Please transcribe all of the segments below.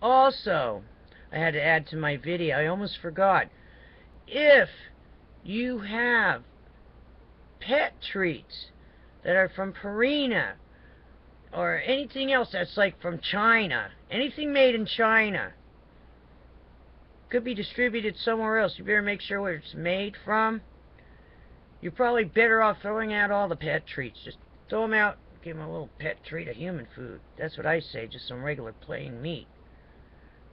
Also, I had to add to my video, I almost forgot. If you have pet treats that are from Purina or anything else that's like from China, anything made in China, could be distributed somewhere else. You better make sure where it's made from. You're probably better off throwing out all the pet treats. Just throw them out, give them a little pet treat of human food. That's what I say, just some regular plain meat.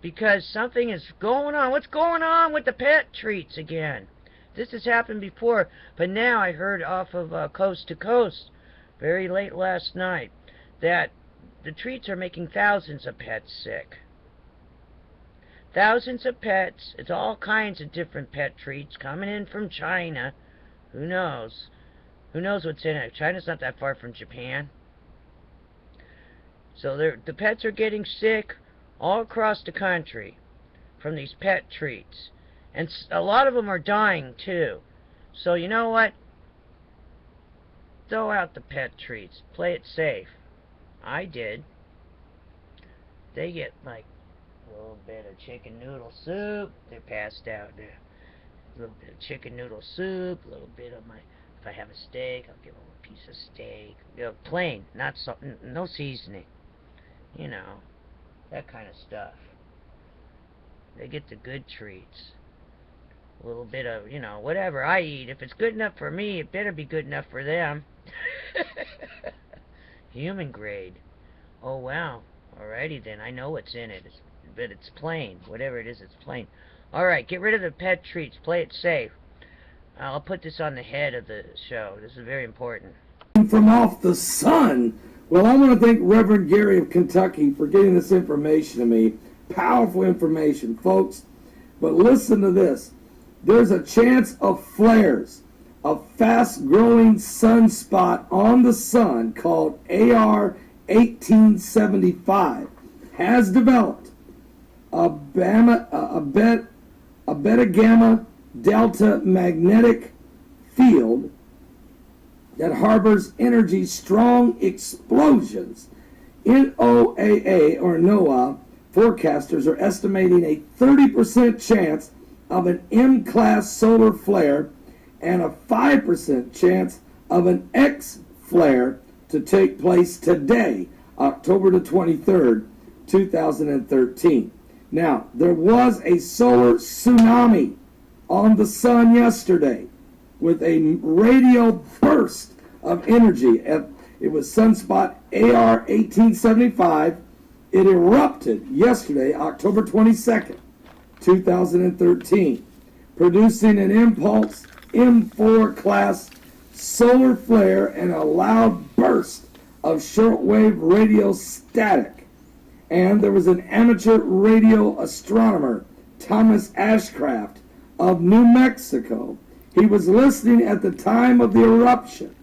Because something is going on. What's going on with the pet treats again? This has happened before, but now I heard off of Coast to Coast, very late last night, that the treats are making thousands of pets sick. Thousands of pets. It's all kinds of different pet treats coming in from China. Who knows? Who knows what's in it? China's not that far from Japan. So the pets are getting sick all across the country from these pet treats. And a lot of them are dying, too. So, you know what? Throw out the pet treats. Play it safe. I did. They get, like, a little bit of chicken noodle soup. They're passed out there. A little bit of chicken noodle soup. A little bit of my... If I have a steak, I'll give them a piece of steak. You know, plain. Not something... No seasoning. You know. That kind of stuff. They get the good treats. A little bit of, you know, whatever I eat. If it's good enough for me, it better be good enough for them. Human grade. Oh, wow. Alrighty then. I know what's in it. But it's plain. Whatever it is, it's plain. Alright, get rid of the pet treats. Play it safe. I'll put this on the head of the show. This is very important. From off the sun. Well, I want to thank Reverend Gary of Kentucky for getting this information to me. Powerful information, folks. But listen to this. There's a chance of flares. A fast-growing sunspot on the sun called AR 1875 has developed a beta gamma delta magnetic field that harbors energy strong explosions. NOAA or NOAA forecasters are estimating a 30% chance of an M-class solar flare and a 5% chance of an X flare to take place today, October the 23rd, 2013. Now, there was a solar tsunami on the sun yesterday with a radio burst of energy. It was sunspot AR 1875. It erupted yesterday, October 22nd, 2013, producing an impulse M4 class solar flare and a loud burst of shortwave radio static. And there was an amateur radio astronomer, Thomas Ashcraft of New Mexico. He was listening at the time of the eruption.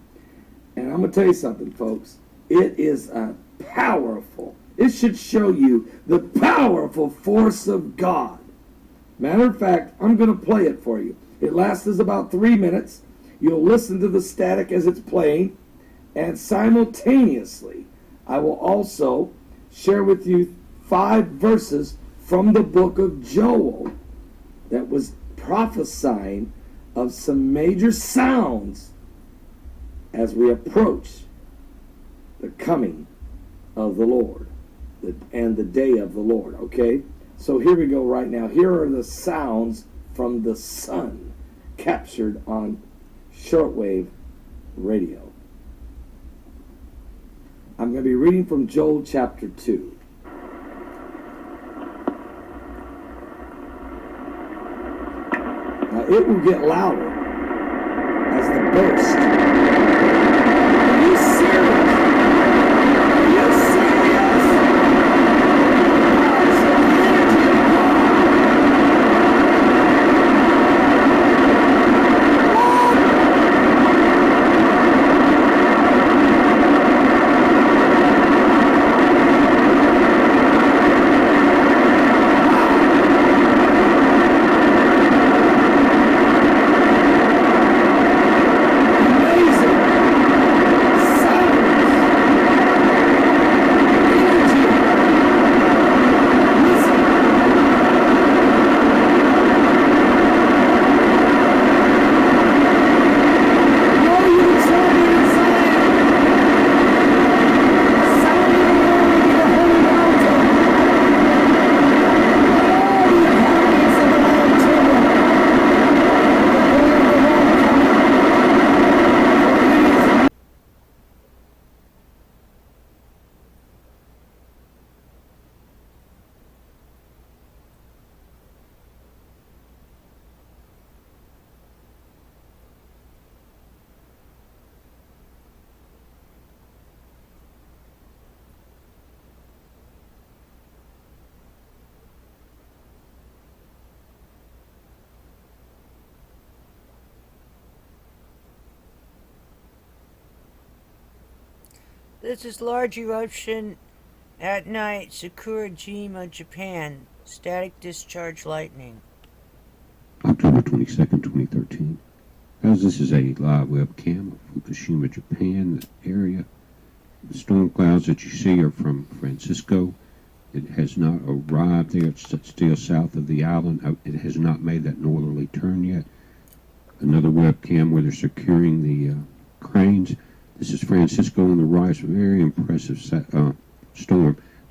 And I'm going to tell you something, folks. It is a powerful, it should show you the powerful force of God. Matter of fact, I'm going to play it for you. It lasts about 3 minutes. You'll listen to the static as it's playing. And simultaneously, I will also share with you 5 verses from the book of Joel that was prophesying of some major sounds as we approach the coming of the Lord and the day of the Lord, okay? So here we go right now. Here are the sounds from the sun captured on shortwave radio. I'm going to be reading from Joel chapter 2. Now it will get louder as the burst. Are you serious? Are you serious? Amazing. This is large eruption at night, Fukushima, Japan. Static discharge lightning. October 22nd, 2013. Guys, this is a live webcam of Fukushima, Japan, the area. The storm clouds that you see are from Francisco. It has not arrived there. It's still south of the island. It has not made that northerly turn yet. Another webcam where they're securing the cranes. This is Francisco on the right. It's a very impressive storm.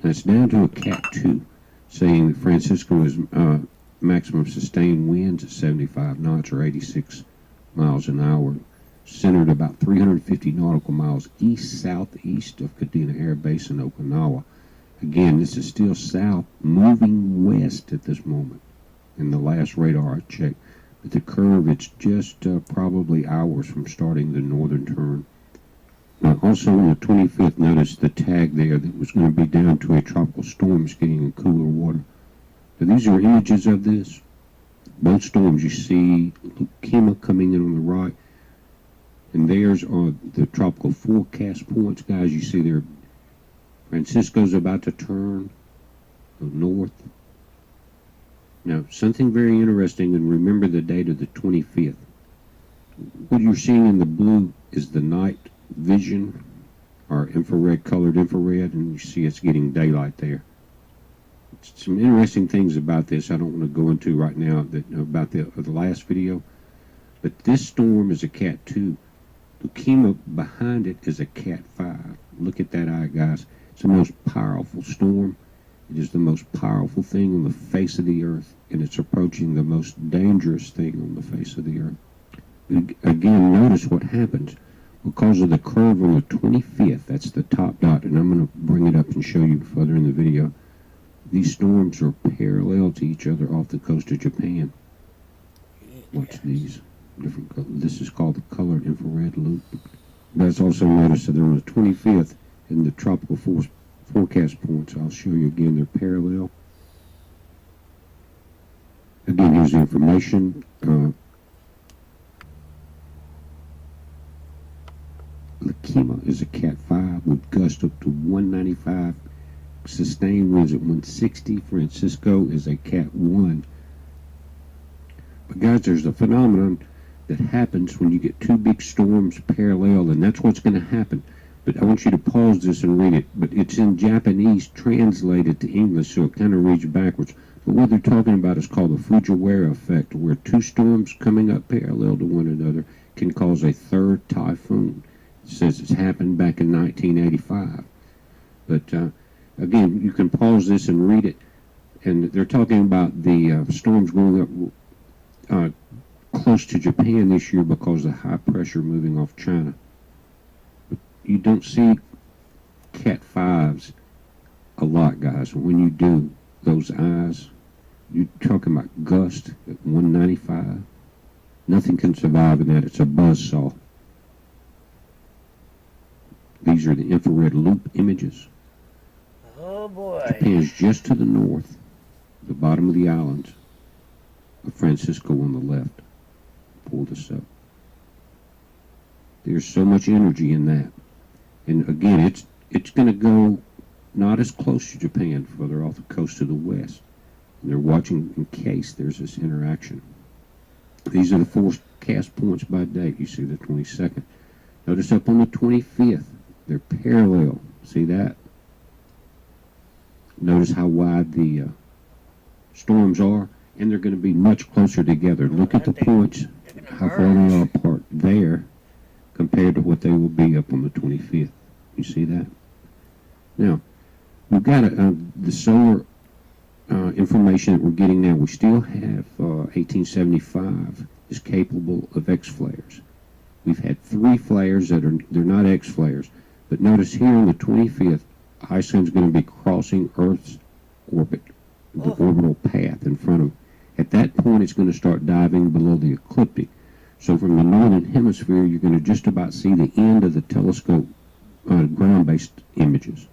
Now it's down to a Cat 2, saying that Francisco is maximum sustained winds at 75 knots or 86 miles an hour, centered about 350 nautical miles east-southeast of Kadena Air Base in Okinawa. Again, this is still south, moving west at this moment in the last radar I checked. But the curve, it's just probably hours from starting the northern turn. Now, also on the 25th, notice the tag there that was going to be down to a tropical storm is getting in cooler water. Now, these are images of this. Both storms, you see Fukushima coming in on the right, and there's the tropical forecast points, guys. You see there, Francisco's about to turn north. Now, something very interesting, and remember the date of the 25th. What you're seeing in the blue is the night vision, or infrared, colored infrared, and you see it's getting daylight there. Some interesting things about this I don't want to go into right now about the last video, but this storm is a Cat 2. Fukushima behind it is a Cat 5. Look at that eye, guys. It's the most powerful storm. It is the most powerful thing on the face of the earth, and it's approaching the most dangerous thing on the face of the earth. Again, notice what happens. Because of the curve on the 25th, that's the top dot, and I'm going to bring it up and show you further in the video. These storms are parallel to each other off the coast of Japan. Watch these different colors. This is called the colored infrared loop. Guys, also notice that they're on the 25th in the tropical forecast points. I'll show you again, they're parallel. Again, here's the information. Fukushima is a Cat 5 with gusts up to 195, sustained winds at 160. Francisco is a Cat 1. But guys, there's a phenomenon that happens when you get two big storms parallel, and that's what's going to happen. But I want you to pause this and read it. But it's in Japanese translated to English, so it kind of reads backwards. But what they're talking about is called the Fujiwara effect, where two storms coming up parallel to one another can cause a third typhoon. It says it's happened back in 1985. But again, you can pause this and read it. And they're talking about the storms going up close to Japan this year because of high pressure moving off China. But you don't see Cat 5s a lot, guys. When you do, those eyes, you're talking about gust at 195. Nothing can survive in that. It's a buzzsaw. These are the infrared loop images. Oh boy. Japan's just to the north, the bottom of the islands, of Francisco on the left. Pull this up. There's so much energy in that. And again, it's going to go not as close to Japan, further off the coast to the west. And they're watching in case there's this interaction. These are the forecast points by date. You see the 22nd. Notice up on the 25th, they're parallel. See that? Notice how wide the storms are, and they're going to be much closer together. Look at the points, how far they are apart there compared to what they will be up on the 25th. You see that? Now, we've got the solar information that we're getting now. We still have 1875 is capable of X flares. We've had 3 flares they're not X flares. But notice here on the 25th, Iceland's going to be crossing Earth's orbit, the orbital path in front of. At that point, it's going to start diving below the ecliptic. So from the northern hemisphere, you're going to just about see the end of the telescope ground-based images.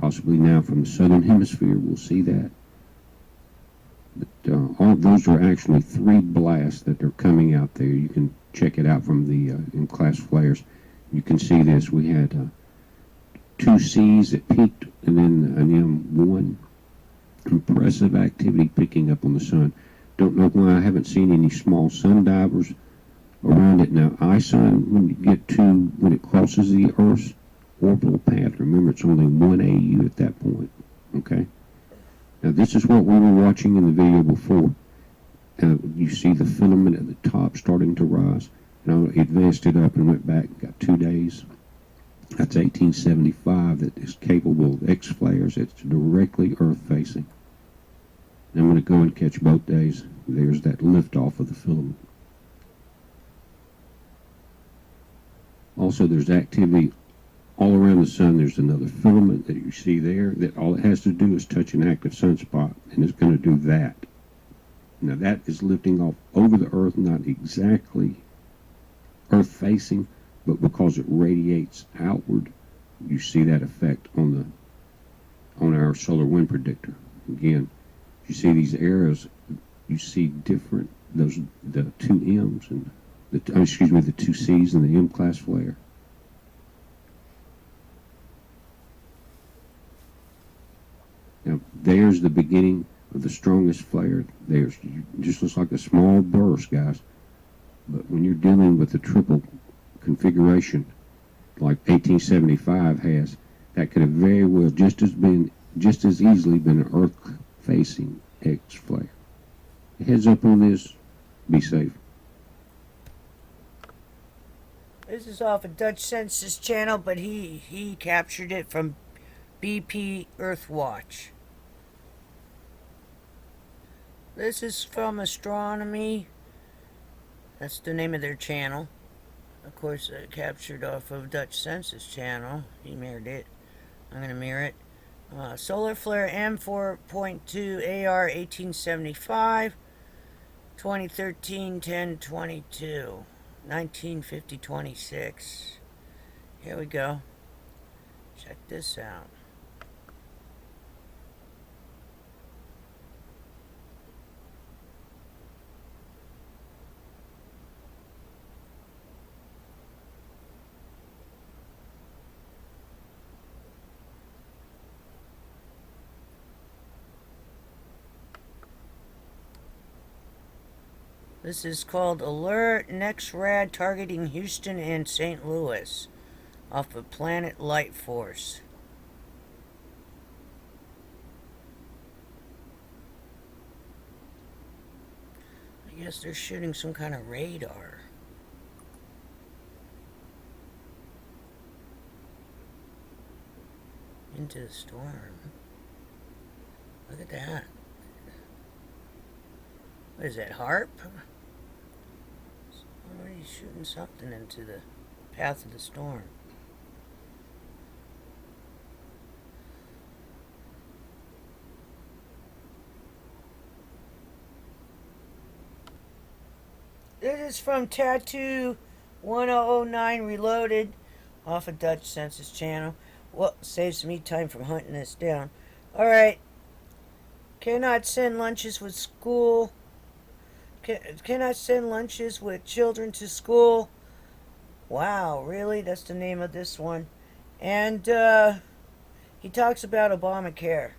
Possibly now from the southern hemisphere, we'll see that. But all of those are actually 3 blasts that are coming out there. You can check it out from the in-class flares. You can see this. We had two C's that peaked, and then an M1. Impressive activity picking up on the sun. Don't know why I haven't seen any small sun divers around it now. ISUN, when it crosses the Earth's orbital path, remember it's only 1 AU at that point. Okay? Now this is what we were watching in the video before. You see the filament at the top starting to rise. And I advanced it up and went back, got 2 days. That's 1875 that is capable of X flares. It's directly Earth facing. And I'm going to go and catch both days. There's that liftoff of the filament. Also, there's activity all around the sun. There's another filament that you see there that all it has to do is touch an active sunspot, and it's going to do that. Now that is lifting off over the Earth, not exactly Earth facing, but because it radiates outward, you see that effect on our solar wind predictor. Again, you see these arrows, you see different, the two M's and the two C's and the M class flare. Now there's the beginning of the strongest flare. There's just looks like a small burst, guys. But when you're dealing with the triple configuration like 1875 has, that could have very well just as easily been an Earth facing X flare. Heads up on this. Be safe. This is off of DUTCHSINSE's channel, but he captured it from BP Earthwatch. This is from Astronomy. That's the name of their channel. Of course, captured off of DUTCHSINSE's channel. He mirrored it. I'm going to mirror it. Solar flare M4.2 AR 1875, 2013 10/22, 1950-26. Here we go. Check this out. This is called Alert NextRad targeting Houston and St. Louis off of Planet Light Force. I guess they're shooting some kind of radar. Into the storm. Look at that. What is that, HARP? Somebody's shooting something into the path of the storm. This is from Tattoo 1009 Reloaded off of DUTCHSINSE's channel. Well, saves me time from hunting this down. Alright. Cannot send lunches with school. Cannot send lunches with children to school. Wow, really? That's the name of this one. And he talks about Obamacare.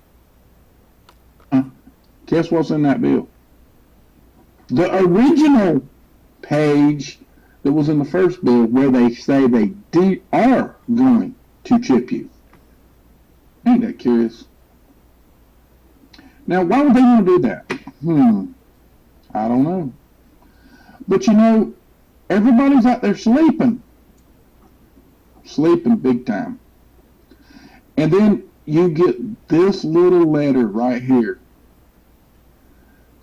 Guess what's in that bill? The original page that was in the first bill where they say they are going to chip you. Ain't that curious? Now, why would they want to do that? I don't know. But you know, everybody's out there sleeping. Sleeping big time. And then you get this little letter right here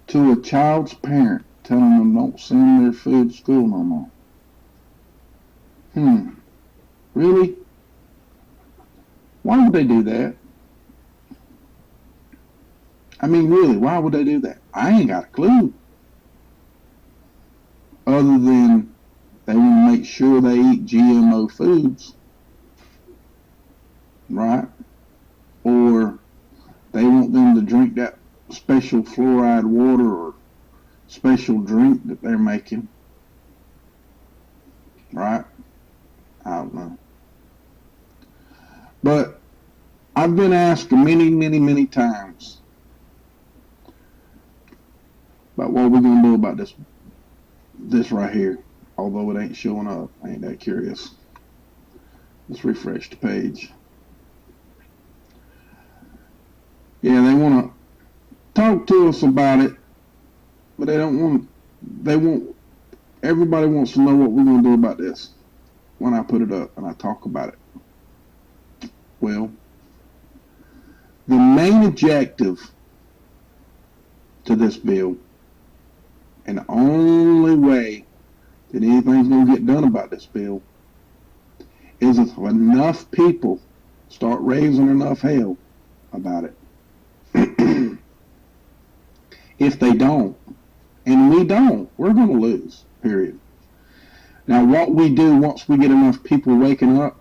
to a child's parent telling them don't send their food to school no more. Really? Why would they do that? I mean, really, why would they do that? I ain't got a clue. Other than they want to make sure they eat GMO foods. Right? Or they want them to drink that special fluoride water or special drink that they're making. Right? I don't know. But I've been asked many, many, many times about what we're gonna do about this right here. Although it ain't showing up, I ain't that curious. Let's refresh the page. Yeah, they want to talk to us about it, but they don't want. They want. Everybody wants to know what we're gonna do about this when I put it up and I talk about it. Well, the main objective to this bill, and the only way that anything's going to get done about this bill, is if enough people start raising enough hell about it. If they don't, and we don't, we're going to lose, period. Now, what we do once we get enough people waking up,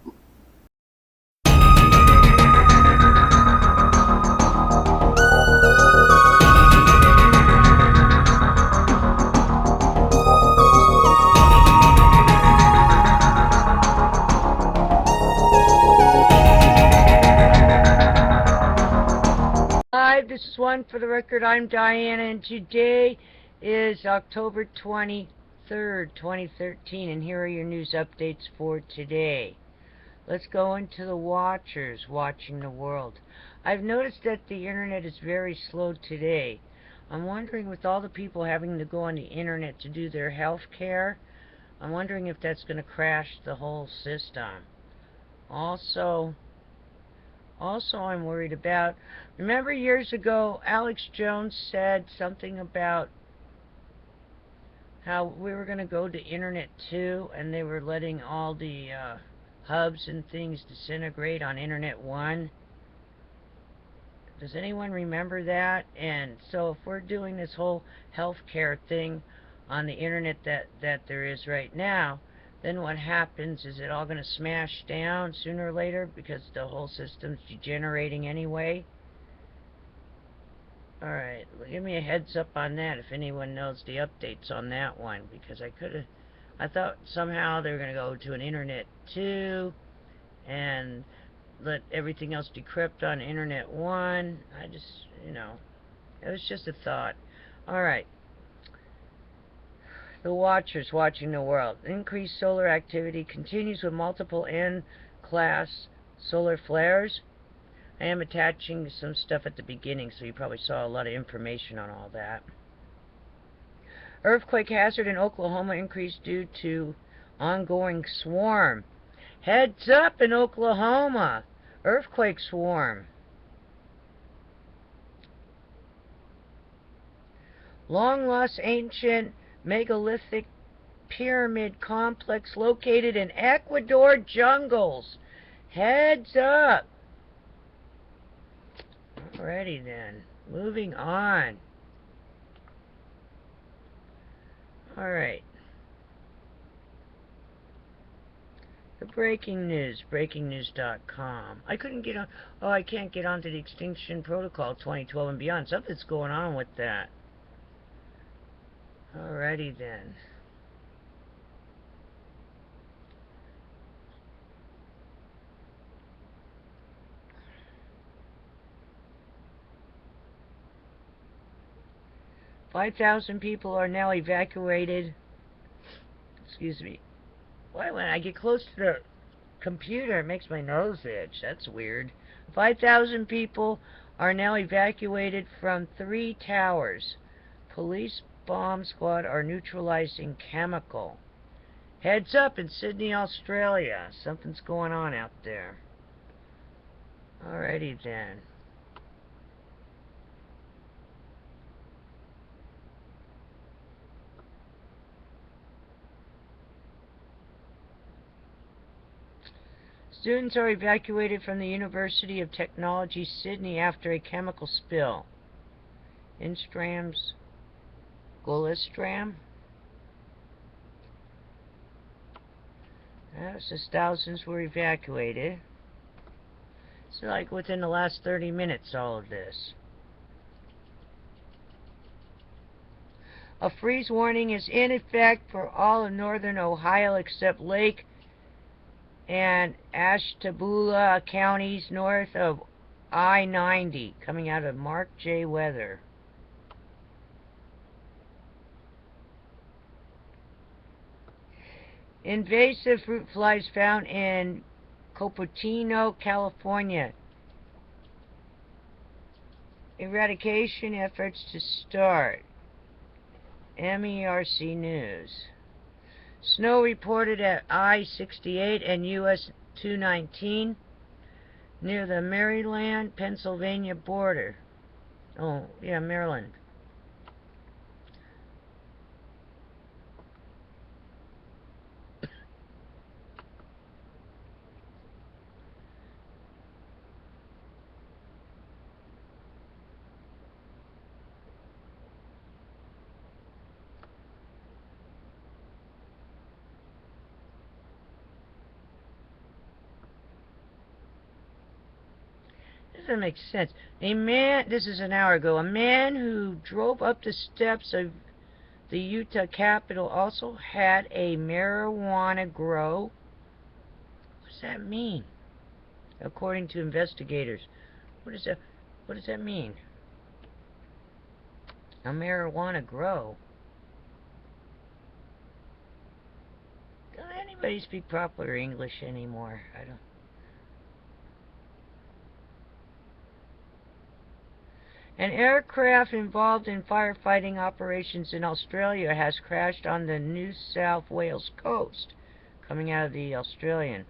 This is One for the Record. I'm Diana, and today is October 23rd, 2013, and here are your news updates for today. Let's go into the watchers watching the world. I've noticed that the internet is very slow today. I'm wondering, with all the people having to go on the internet to do their health care, I'm wondering if that's going to crash the whole system. Also, I'm worried about, remember years ago, Alex Jones said something about how we were going to go to Internet 2, and they were letting all the hubs and things disintegrate on Internet 1. Does anyone remember that? And so if we're doing this whole healthcare thing on the Internet that there is right now, then what happens is it all going to smash down sooner or later because the whole system's degenerating anyway? Alright, well, give me a heads up on that if anyone knows the updates on that one, because I thought somehow they were going to go to an Internet 2 and let everything else decrypt on Internet 1. It was just a thought. Alright. The watchers watching the world. Increased solar activity continues with multiple N-class solar flares. I am attaching some stuff at the beginning, so you probably saw a lot of information on all that. Earthquake hazard in Oklahoma increased due to ongoing swarm. Heads up in Oklahoma. Earthquake swarm. Long lost ancient megalithic pyramid complex located in Ecuador jungles. Heads up. Alrighty then. Moving on. Alright. The breaking news. BreakingNews.com. I couldn't get on. Oh, I can't get onto the Extinction Protocol 2012 and beyond. Something's going on with that. Alrighty then. $5,000 people are now evacuated. Excuse me. Why, when I get close to the computer, it makes my nose itch. That's weird. 5,000 people are now evacuated from 3 towers. Police bomb squad are neutralizing chemical. Heads up in Sydney, Australia. Something's going on out there. Alrighty then. Students are evacuated from the University of Technology, Sydney after a chemical spill. Instram's Golistram. That says thousands were evacuated. It's like within the last 30 minutes, all of this. A freeze warning is in effect for all of northern Ohio except Lake and Ashtabula counties north of I-90, coming out of Mark J. Weather. Invasive fruit flies found in Cupertino, California. Eradication efforts to start. MERC News. Snow reported at I-68 and US 219 near the Maryland-Pennsylvania border. Oh, yeah, Maryland. Doesn't make sense. This is an hour ago, a man who drove up the steps of the Utah Capitol also had a marijuana grow. What does that mean? According to investigators. What does that mean? A marijuana grow? Does anybody speak proper English anymore? I don't. An aircraft involved in firefighting operations in Australia has crashed on the New South Wales coast, coming out of the Australian.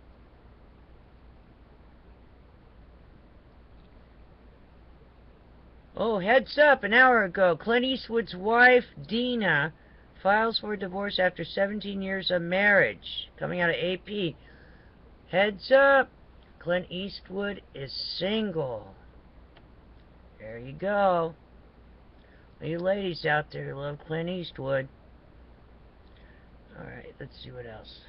Oh, heads up, an hour ago, Clint Eastwood's wife, Dina, files for divorce after 17 years of marriage, coming out of AP. Heads up, Clint Eastwood is single. There you go. All you ladies out there who love Clint Eastwood. Alright, let's see what else.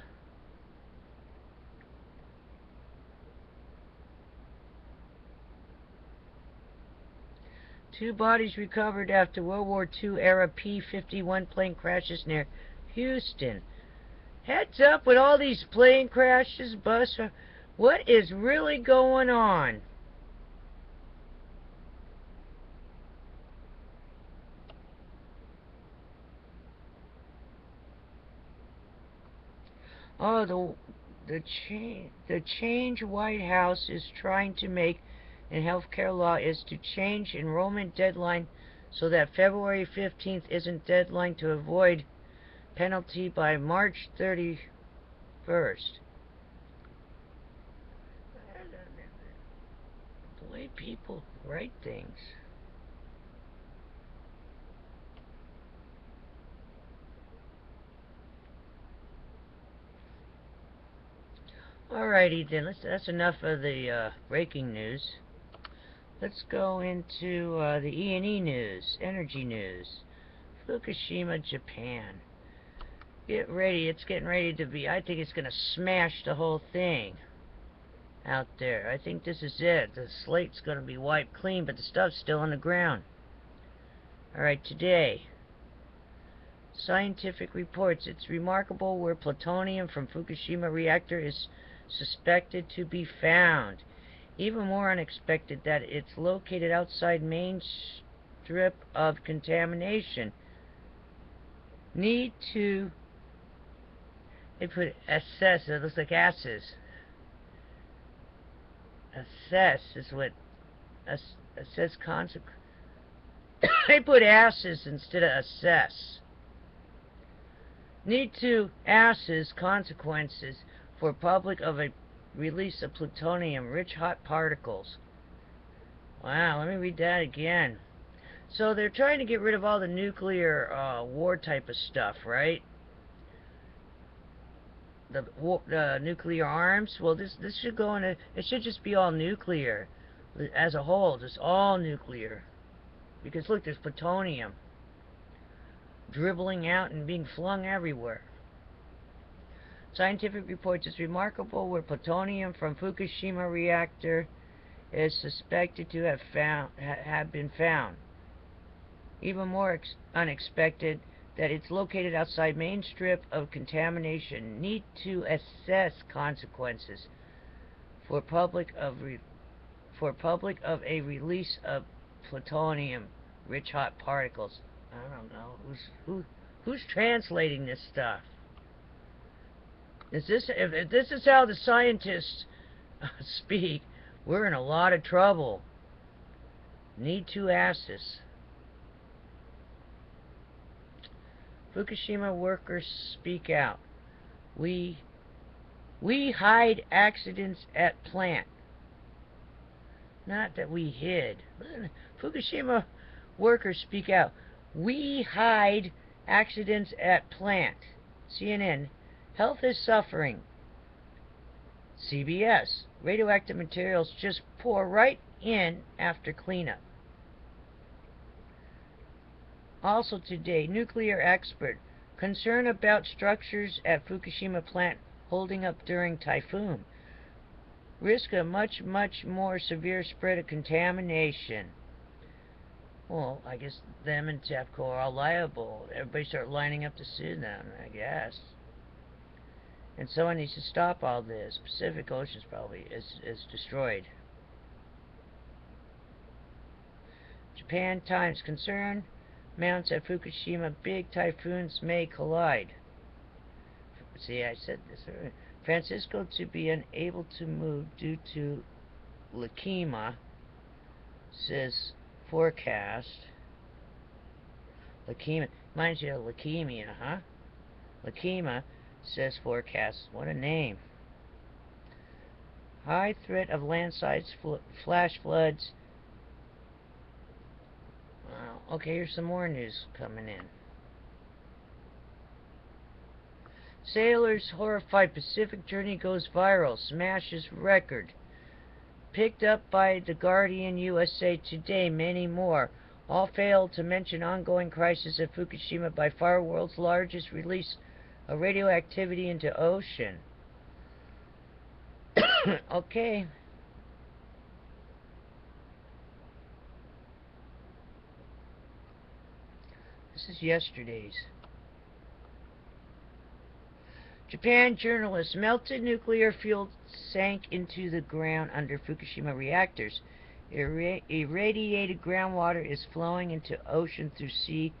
Two bodies recovered after World War II era P-51 plane crashes near Houston. Heads up with all these plane crashes, busts. What is really going on? Oh, the change White House is trying to make in healthcare law is to change enrollment deadline so that February 15th isn't deadline to avoid penalty by March 31st. The way people write things. Alrighty then, that's enough of the breaking news. Let's go into the E&E news, energy news. Fukushima, Japan. Get ready, it's getting ready to be, I think it's going to smash the whole thing out there. I think this is it. The slate's going to be wiped clean, but the stuff's still on the ground. Alright, today. Scientific reports. It's remarkable where plutonium from Fukushima reactor is suspected to be found. Even more unexpected that it's located outside main strip of contamination. Need to... They put assess. It looks like asses. Assess is what... Assess consequence. They put asses instead of assess. Need to assess consequences for public of a release of plutonium-rich hot particles. Wow, let me read that again. So they're trying to get rid of all the nuclear war type of stuff, right? The nuclear arms. Well, this should go in a. It should just be all nuclear, as a whole, just all nuclear. Because look, there's plutonium dribbling out and being flung everywhere. Scientific reports. It's remarkable where plutonium from Fukushima reactor is suspected to have been found. Even more unexpected that it's located outside main strip of contamination. Need to assess consequences for public of a release of plutonium-rich hot particles. I don't know who's translating this stuff. Is this if this is how the scientists speak? We're in a lot of trouble. Need to ask this. Fukushima workers speak out. We hide accidents at plant. Not that we hid. Fukushima workers speak out. We hide accidents at plant. CNN. Health is suffering. CBS. Radioactive materials just pour right in after cleanup. Also today, nuclear expert. Concern about structures at Fukushima plant holding up during typhoon. Risk a much more severe spread of contamination. Well, I guess them and TEPCO are all liable. Everybody start lining up to sue them, I guess. And someone needs to stop all this. Pacific Ocean's probably is destroyed. Japan Times. Concern mounts at Fukushima. Big typhoons may collide. See, I said this earlier. Francisco to be unable to move due to leukemia, says forecast. Leukemia. Reminds you of leukemia, huh? Leukemia, says forecast. What a name. High threat of landslides, flash floods. Wow. Okay, here's some more news coming in. Sailors horrified. Pacific journey goes viral. Smashes record. Picked up by The Guardian, USA Today. Many more. All failed to mention ongoing crisis at Fukushima, by far world's largest release of radioactivity into ocean. Okay. This is yesterday's. Japan journalist. Melted nuclear fuel sank into the ground under Fukushima reactors. Irradiated groundwater is flowing into ocean through sea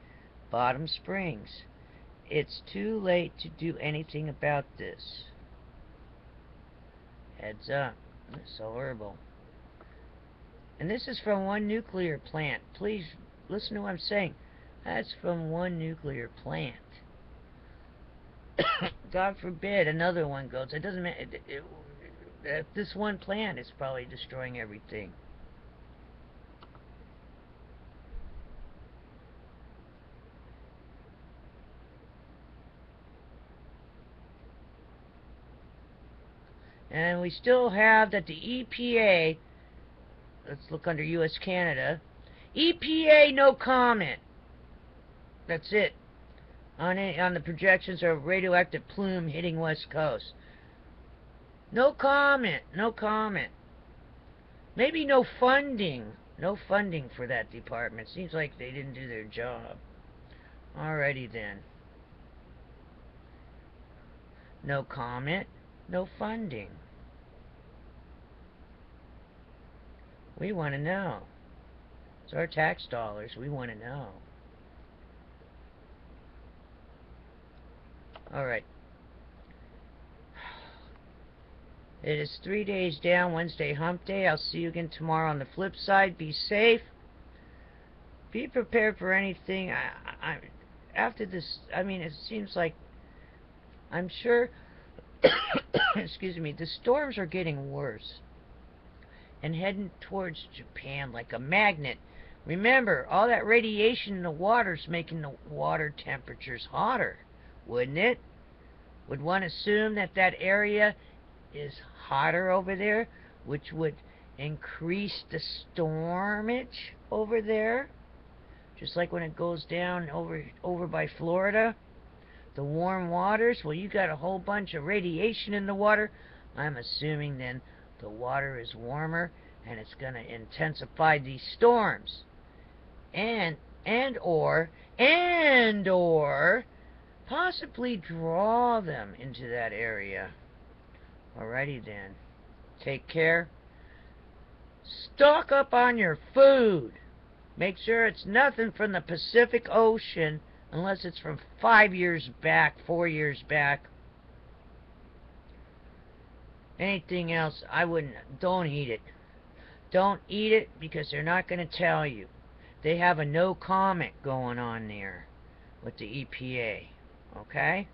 bottom springs. It's too late to do anything about this. Heads up. It's so horrible. And this is from one nuclear plant. Please listen to what I'm saying. That's from one nuclear plant. God forbid another one goes. It doesn't matter. This one plant is probably destroying everything. And we still have that the EPA, let's look under U.S. Canada, EPA no comment. That's it. On the projections of radioactive plume hitting West Coast. No comment. No comment. Maybe no funding. No funding for that department. Seems like they didn't do their job. Alrighty then. No comment. No funding. We want to know. It's our tax dollars. We want to know. Alright. It is 3 days down. Wednesday hump day. I'll see you again tomorrow on the flip side. Be safe. Be prepared for anything. After this, I mean, it seems like, I'm sure, excuse me, the storms are getting worse and heading towards Japan like a magnet. Remember, all that radiation in the water's making the water temperatures hotter, wouldn't it? Would one assume that that area is hotter over there, which would increase the stormage over there? Just like when it goes down over by Florida, the warm waters. Well, you got a whole bunch of radiation in the water. I'm assuming then the water is warmer and it's going to intensify these storms. And and or possibly draw them into that area. Alrighty then. Take care. Stock up on your food. Make sure it's nothing from the Pacific Ocean unless it's from 5 years back, 4 years back. Anything else, don't eat it. Don't eat it because they're not going to tell you. They have a no comment going on there with the EPA. Okay?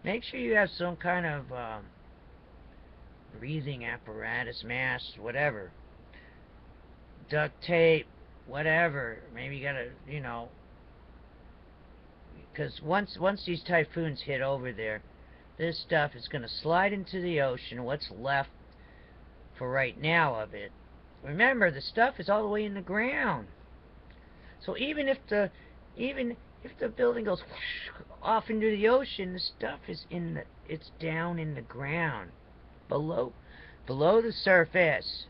Make sure you have some kind of breathing apparatus, mask, whatever. Duct tape, whatever. Maybe you gotta, because once these typhoons hit over there, this stuff is going to slide into the ocean. What's left for right now of it. Remember, the stuff is all the way in the ground. So even if the building goes off into the ocean, the stuff is it's down in the ground, below the surface.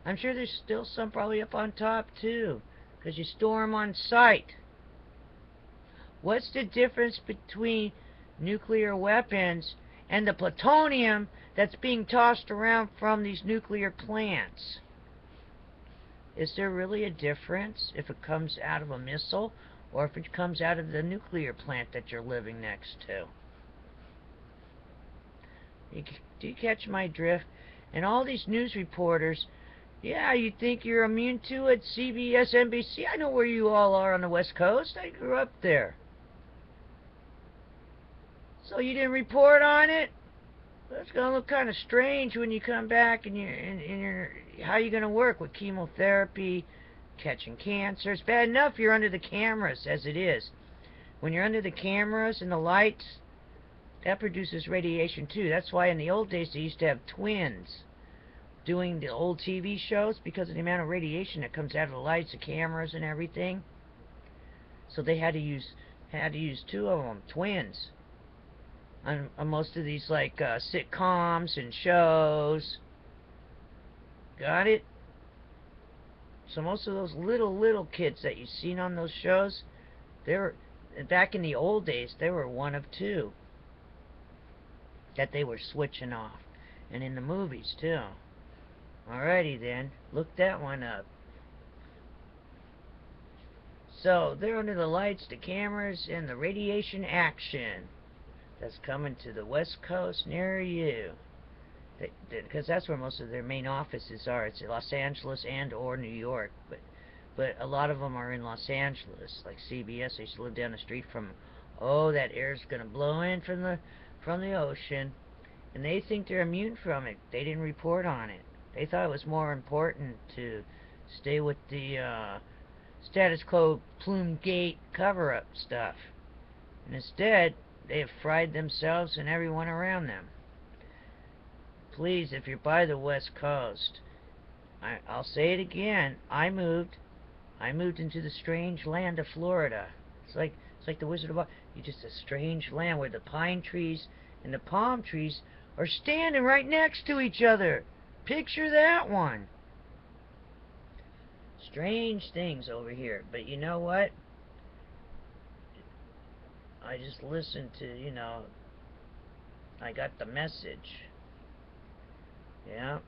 I'm sure there's still some probably up on top too, because you store them on site. What's the difference between nuclear weapons and the plutonium that's being tossed around from these nuclear plants? Is there really a difference if it comes out of a missile or if it comes out of the nuclear plant that you're living next to? Do you catch my drift? And all these news reporters, yeah, you think you're immune to it? CBS, NBC, I know where you all are on the West Coast. I grew up there. So you didn't report on it? That's going to look kind of strange when you come back and how are you going to work with chemotherapy, catching cancer? It's bad enough you're under the cameras as it is. When you're under the cameras and the lights, that produces radiation too. That's why in the old days they used to have twins doing the old TV shows because of the amount of radiation that comes out of the lights, the cameras, and everything. So they had to use two of them, twins, on most of these like sitcoms and shows. Got it? So most of those little kids that you've seen on those shows, they were back in the old days. They were one of two that they were switching off, and in the movies too. Alrighty then, look that one up. So they're under the lights, the cameras, and the radiation action that's coming to the West Coast near you. Because that's where most of their main offices are. It's Los Angeles and or New York, but a lot of them are in Los Angeles. Like CBS, I used to live down the street from. Oh, that air's gonna blow in from the ocean, and they think they're immune from it. They didn't report on it. They thought it was more important to stay with the status quo Plumegate cover-up stuff, and instead they have fried themselves and everyone around them. Please, if you're by the West Coast, I'll say it again. I moved into the strange land of Florida. It's like the Wizard of Oz. You're just a strange land where the pine trees and the palm trees are standing right next to each other. Picture that one. Strange things over here. But you know what? I just listened to, I got the message. Yeah.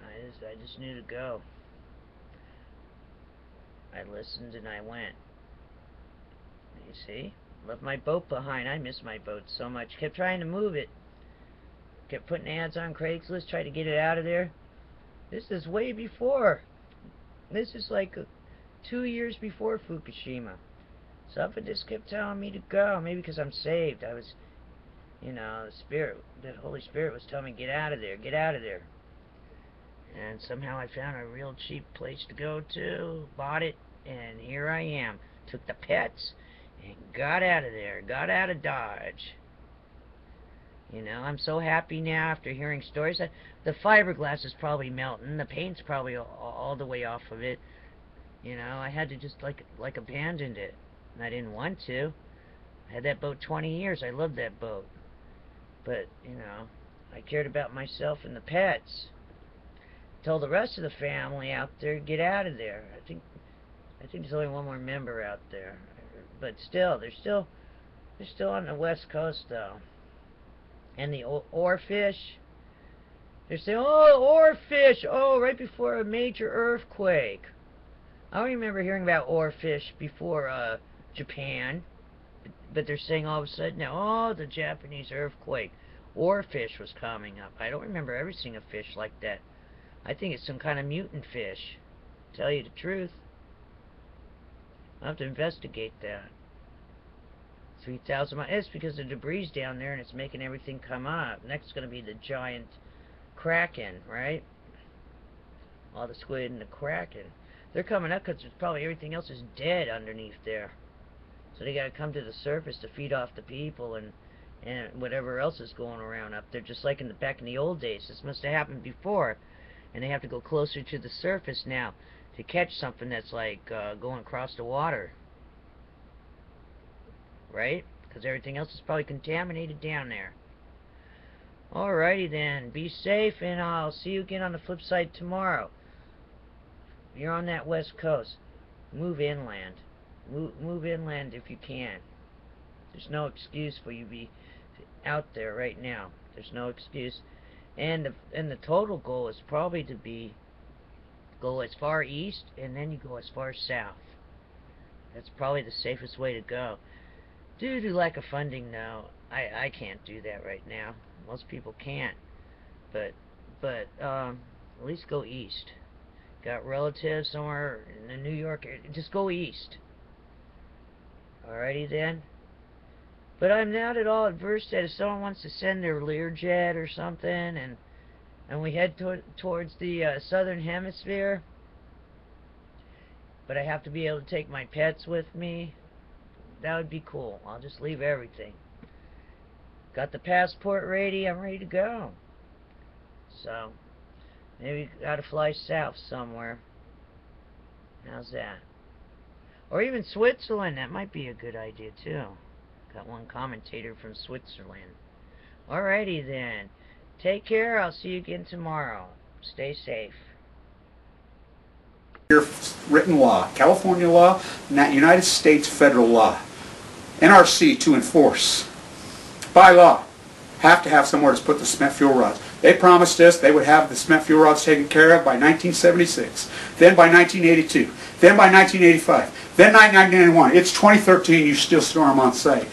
I just knew to go. I listened and I went. You see? Left my boat behind. I miss my boat so much. Kept trying to move it. Kept putting ads on Craigslist, tried to get it out of there. This is way before. This is like 2 years before Fukushima. Something just kept telling me to go. Maybe because I'm saved. I was, the Holy Spirit was telling me, get out of there, get out of there. And somehow I found a real cheap place to go to, bought it, and here I am. Took the pets and got out of there, got out of Dodge. I'm so happy now after hearing stories that the fiberglass is probably melting, the paint's probably all the way off of it. I had to just like abandon it, and I didn't want to. I had that boat 20 years. I loved that boat, but I cared about myself and the pets. told the rest of the family out there to get out of there. I think there's only one more member out there, but still, they're still on the West Coast though. And the oarfish, they're saying, oh, oarfish, oh, right before a major earthquake. I don't remember hearing about oarfish before Japan, but they're saying all of a sudden now, oh, the Japanese earthquake, oarfish was coming up. I don't remember ever seeing a fish like that. I think it's some kind of mutant fish, to tell you the truth. I'll have to investigate that. 3,000 miles. It's because the debris down there and it's making everything come up. Next is going to be the giant kraken, right? All the squid and the kraken. They're coming up because probably everything else is dead underneath there. So they got to come to the surface to feed off the people and whatever else is going around up there. Just like back in the old days. This must have happened before. And they have to go closer to the surface now to catch something that's like going across the water. Right? Because everything else is probably contaminated down there. Alrighty then. Be safe, and I'll see you again on the flip side tomorrow. You're on that West Coast. Move inland. Move inland if you can. There's no excuse for you to be out there right now. There's no excuse. And the total goal is probably to go as far east, and then you go as far south. That's probably the safest way to go. Due to lack of funding, though, I can't do that right now. Most people can't. But at least go east. Got relatives somewhere in the New York area, just go east. Alrighty then. But I'm not at all adverse that if someone wants to send their Learjet or something, and we head towards the southern hemisphere, but I have to be able to take my pets with me, that would be cool. I'll just leave everything. Got the passport ready, I'm ready to go. So, maybe gotta fly south somewhere. How's that? Or even Switzerland, that might be a good idea too. Got one commentator from Switzerland. Alrighty then. Take care, I'll see you again tomorrow. Stay safe. Written law, California law, United States federal law. NRC to enforce. By law, have to have somewhere to put the cement fuel rods. They promised us they would have the cement fuel rods taken care of by 1976, then by 1982, then by 1985, then 1991. It's 2013, you still store them on site.